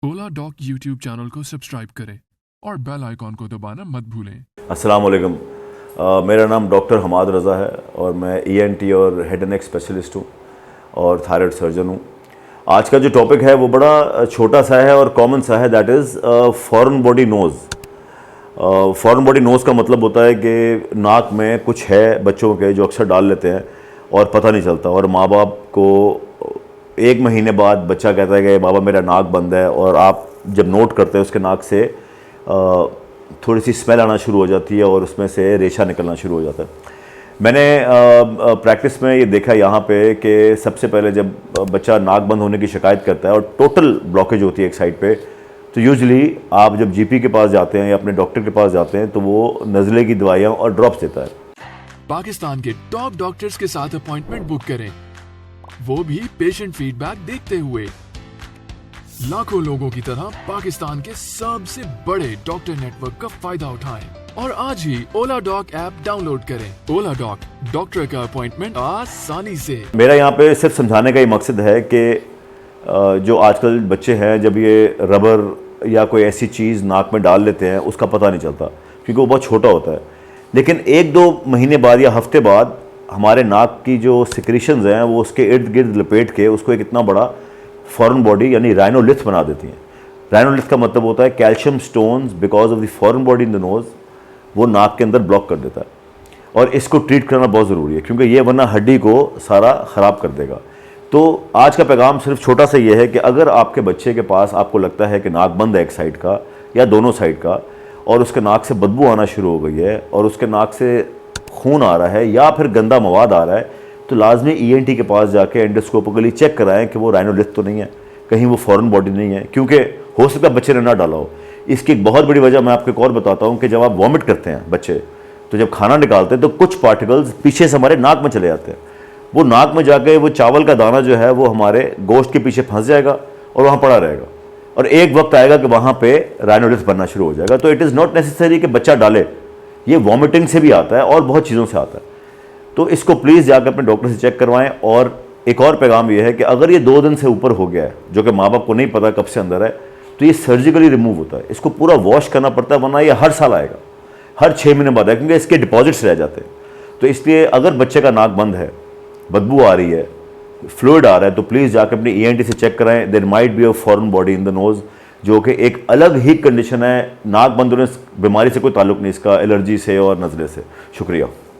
ओला dock YouTube channel को subscribe करें और बेल आइकॉन को दबाना मत भूलें। अस्सलाम वालेकुम। मेरा नाम डॉक्टर हमाद रज़ा है और मैं ईएनटी और हेड एंड नेक स्पेशलिस्ट हूँ और थायराइड सर्जन हूँ। आज का जो टॉपिक है वो बड़ा छोटा सा है और कॉमन सा है, that is foreign body nose. Foreign body nose का मतलब होता है कि नाक में कुछ है बच्चों के जो अक्सर डाल लेते हैं और पता नहीं चलता, और माँ बाप को 1 महीने बाद बच्चा कहता है कि बाबा मेरा नाक बंद है, और आप जब नोट करते हैं उसके नाक से थोड़ी सी स्मेल आना शुरू हो जाती है और उसमें से रेशा निकलना शुरू हो जाता है। मैंने प्रैक्टिस में ये देखा यहाँ पे कि सबसे पहले जब बच्चा नाक बंद होने की शिकायत करता है और टोटल ब्लॉकेज होती है एक साइड पे, तो यूजुअली आप जब जीपी के पास जाते हैं या अपने डॉक्टर के पास जाते हैं तो वो नज़ले की दवाइयाँ और ड्रॉप्स देता है। पाकिस्तान के टॉप डॉक्टर्स के साथ अपॉइंटमेंट बुक करें, वो भी पेशेंट फीडबैक देखते हुए। लाखों लोगों की तरह पाकिस्तान के सबसे बड़े डॉक्टर नेटवर्क का फायदा उठाएं और आज ही ओला डॉक ऐप डाउनलोड करें। ओला डॉक, डॉक्टर का अपॉइंटमेंट आसानी से। मेरा यहाँ पे सिर्फ समझाने का ही मकसद है कि जो आजकल बच्चे हैं जब ये रबर या कोई ऐसी चीज़ नाक में डाल लेते हैं उसका पता नहीं चलता क्योंकि वो बहुत छोटा होता है, लेकिन 1-2 महीने बाद या हफ्ते बाद हमारे नाक की जो सिक्रीशंस हैं वो उसके इर्द गिर्द लपेट के उसको एक इतना बड़ा फॉरेन बॉडी यानी राइनोलिथ बना देती हैं। राइनोलिथ का मतलब होता है calcium stones because of the foreign body in the nose, वो नाक के अंदर ब्लॉक कर देता है और इसको ट्रीट करना बहुत ज़रूरी है क्योंकि ये वरना हड्डी को सारा ख़राब कर देगा। तो आज का पैगाम सिर्फ छोटा सा ये है कि अगर आपके बच्चे के पास आपको लगता है कि नाक बंद है एक साइड का या दोनों साइड का, और उसके नाक से बदबू आना शुरू हो गई है और उसके नाक से खून आ रहा है या फिर गंदा मवाद आ रहा है, तो लाजमी ईएनटी के पास जाके एंडोस्कोपिकली चेक कराएं कि वो राइनोलिथ तो नहीं है, कहीं वो फॉरेन बॉडी नहीं है, क्योंकि हो सकता है बच्चे ने ना डाला हो। इसकी एक बहुत बड़ी वजह मैं आपको एक और बताता हूँ कि जब आप वॉमिट करते हैं बच्चे, तो जब खाना निकालते हैं तो कुछ पार्टिकल्स पीछे से हमारे नाक में चले जाते हैं। वो नाक में जाके वो चावल का दाना जो है वो हमारे गोश्त के पीछे फंस जाएगा और वहाँ पड़ा रहेगा, और एक वक्त आएगा कि वहाँ पे राइनोलिथ बनना शुरू हो जाएगा। तो इट इज़ नॉट नेसेसरी कि बच्चा डाले, ये वॉमिटिंग से भी आता है और बहुत चीज़ों से आता है। तो इसको प्लीज़ जाकर अपने डॉक्टर से चेक करवाएं। और एक और पैगाम ये है कि अगर ये 2 दिन से ऊपर हो गया है, जो कि माँ बाप को नहीं पता कब से अंदर है, तो ये सर्जिकली रिमूव होता है। इसको पूरा वॉश करना पड़ता है, वरना ये हर साल आएगा, हर 6 महीने बाद आएगा, क्योंकि इसके डिपॉजिट्स रह जाते हैं। तो इसलिए अगर बच्चे का नाक बंद है, बदबू आ रही है, फ्लूइड आ रहा है, तो प्लीज़ जाकर अपनी ईएनटी से चेक कराएं। There might be a foreign body in the nose, जो कि एक अलग ही कंडीशन है। नाक बंद होने बीमारी से कोई ताल्लुक नहीं इसका, एलर्जी से और नज़ले से। शुक्रिया।